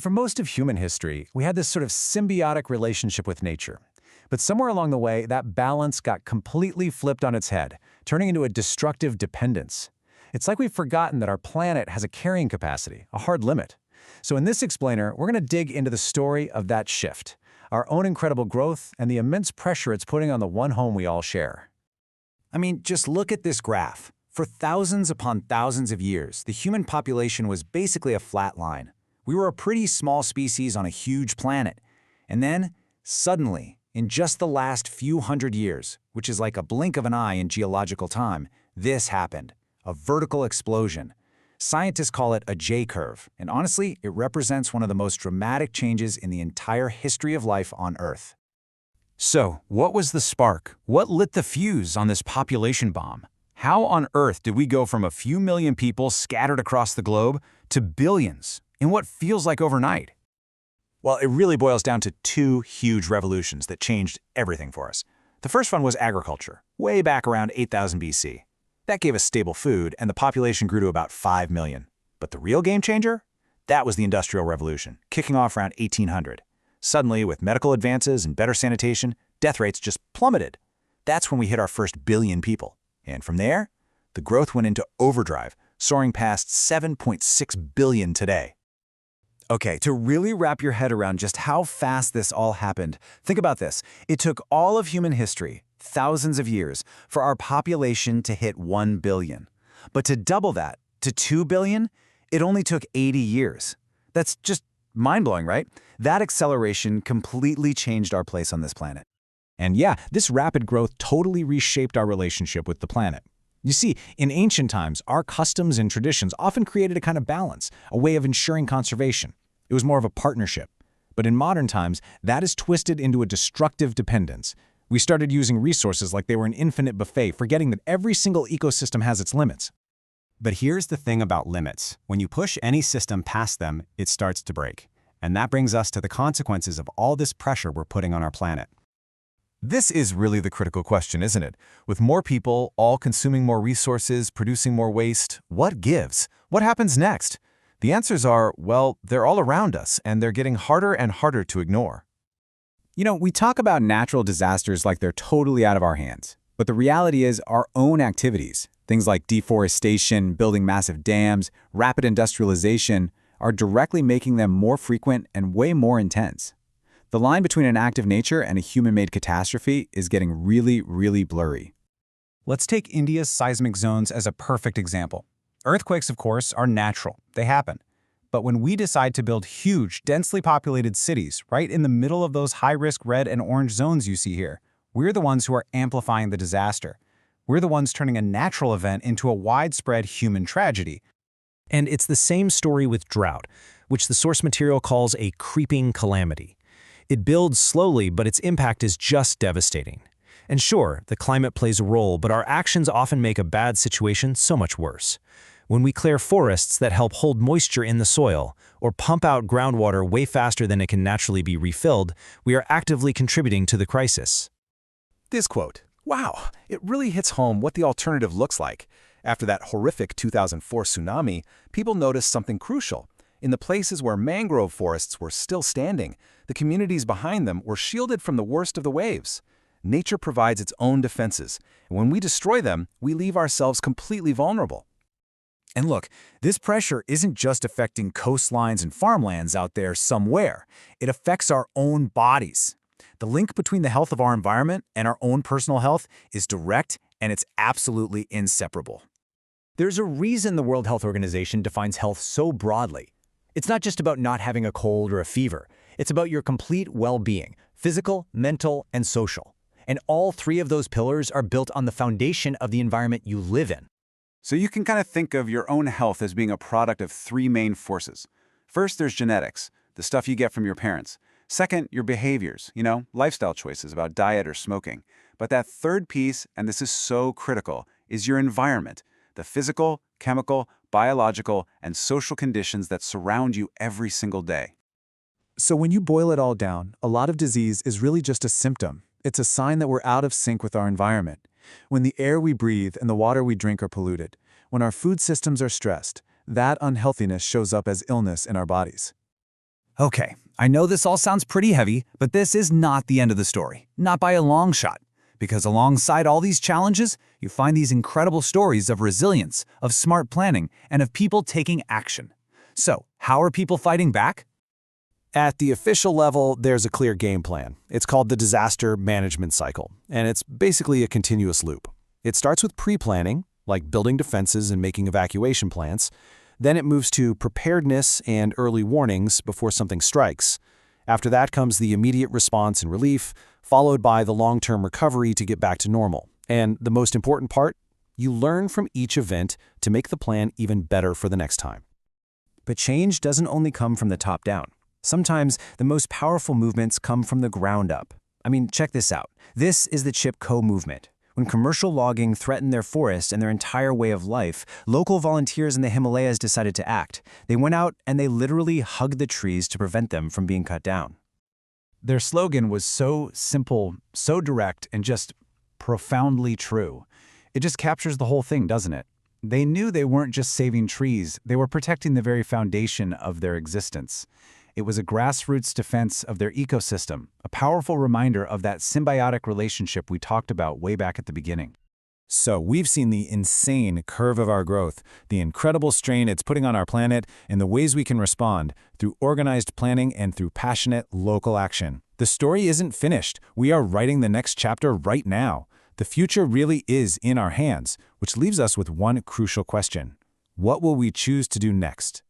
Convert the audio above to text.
For most of human history, we had this sort of symbiotic relationship with nature. But somewhere along the way, that balance got completely flipped on its head, turning into a destructive dependence. It's like we've forgotten that our planet has a carrying capacity, a hard limit. So in this explainer, we're going to dig into the story of that shift, our own incredible growth, and the immense pressure it's putting on the one home we all share. I mean, just look at this graph. For thousands upon thousands of years, the human population was basically a flat line. We were a pretty small species on a huge planet. And then, suddenly, in just the last few hundred years, which is like a blink of an eye in geological time, this happened. A vertical explosion. Scientists call it a J-curve, and honestly, it represents one of the most dramatic changes in the entire history of life on Earth. So, what was the spark? What lit the fuse on this population bomb? How on earth did we go from a few million people scattered across the globe to billions in what feels like overnight? Well, it really boils down to two huge revolutions that changed everything for us. The first one was agriculture, way back around 8000 BC. That gave us stable food, and the population grew to about 5 million. But the real game changer? That was the Industrial Revolution, kicking off around 1800. Suddenly, with medical advances and better sanitation, death rates just plummeted. That's when we hit our first billion people. And from there, the growth went into overdrive, soaring past 7.6 billion today. Okay, to really wrap your head around just how fast this all happened, think about this. It took all of human history, thousands of years, for our population to hit 1 billion. But to double that, to 2 billion, it only took 80 years. That's just mind-blowing, right? That acceleration completely changed our place on this planet. And yeah, this rapid growth totally reshaped our relationship with the planet. You see, in ancient times, our customs and traditions often created a kind of balance, a way of ensuring conservation. It was more of a partnership. But in modern times, that is twisted into a destructive dependence. We started using resources like they were an infinite buffet, forgetting that every single ecosystem has its limits. But here's the thing about limits. When you push any system past them, it starts to break. And that brings us to the consequences of all this pressure we're putting on our planet. This is really the critical question, isn't it? With more people, all consuming more resources, producing more waste, what gives? What happens next? The answers are, well, they're all around us, and they're getting harder and harder to ignore. We talk about natural disasters like they're totally out of our hands. But the reality is our own activities, things like deforestation, building massive dams, rapid industrialization, are directly making them more frequent and way more intense. The line between an act of nature and a human-made catastrophe is getting really, really blurry. Let's take India's seismic zones as a perfect example. Earthquakes, of course, are natural. They happen. But when we decide to build huge, densely populated cities right in the middle of those high-risk red and orange zones you see here, we're the ones who are amplifying the disaster. We're the ones turning a natural event into a widespread human tragedy. And it's the same story with drought, which the source material calls a creeping calamity. It builds slowly, but its impact is just devastating. And sure, the climate plays a role, but our actions often make a bad situation so much worse. When we clear forests that help hold moisture in the soil, or pump out groundwater way faster than it can naturally be refilled, we are actively contributing to the crisis. This quote, wow, it really hits home what the alternative looks like. After that horrific 2004 tsunami, people noticed something crucial. In the places where mangrove forests were still standing, the communities behind them were shielded from the worst of the waves. Nature provides its own defenses, and when we destroy them, we leave ourselves completely vulnerable. And look, this pressure isn't just affecting coastlines and farmlands out there somewhere. It affects our own bodies. The link between the health of our environment and our own personal health is direct, and it's absolutely inseparable. There's a reason the World Health Organization defines health so broadly. It's not just about not having a cold or a fever. It's about your complete well-being, physical, mental, and social. And all three of those pillars are built on the foundation of the environment you live in. So you can kind of think of your own health as being a product of three main forces. First, there's genetics, the stuff you get from your parents. Second, your behaviors, lifestyle choices about diet or smoking. But that third piece, and this is so critical, is your environment, the physical, chemical, biological, and social conditions that surround you every single day. So when you boil it all down, a lot of disease is really just a symptom. It's a sign that we're out of sync with our environment. When the air we breathe and the water we drink are polluted, when our food systems are stressed, that unhealthiness shows up as illness in our bodies. Okay, I know this all sounds pretty heavy, but this is not the end of the story. Not by a long shot. Because alongside all these challenges, you find these incredible stories of resilience, of smart planning, and of people taking action. So, how are people fighting back? At the official level, there's a clear game plan. It's called the disaster management cycle, and it's basically a continuous loop. It starts with pre-planning, like building defenses and making evacuation plans. Then it moves to preparedness and early warnings before something strikes. After that comes the immediate response and relief, followed by the long-term recovery to get back to normal. And the most important part, you learn from each event to make the plan even better for the next time. But change doesn't only come from the top down. Sometimes the most powerful movements come from the ground up. I mean, check this out. This is the Chip Co movement. When commercial logging threatened their forest and their entire way of life, local volunteers in the Himalayas decided to act. They went out and they literally hugged the trees to prevent them from being cut down. Their slogan was so simple, so direct, and just profoundly true. It just captures the whole thing, doesn't it? They knew they weren't just saving trees, they were protecting the very foundation of their existence. It was a grassroots defense of their ecosystem, a powerful reminder of that symbiotic relationship we talked about way back at the beginning. So we've seen the insane curve of our growth, the incredible strain it's putting on our planet, and the ways we can respond through organized planning and through passionate local action. The story isn't finished. We are writing the next chapter right now. The future really is in our hands, which leaves us with one crucial question. What will we choose to do next?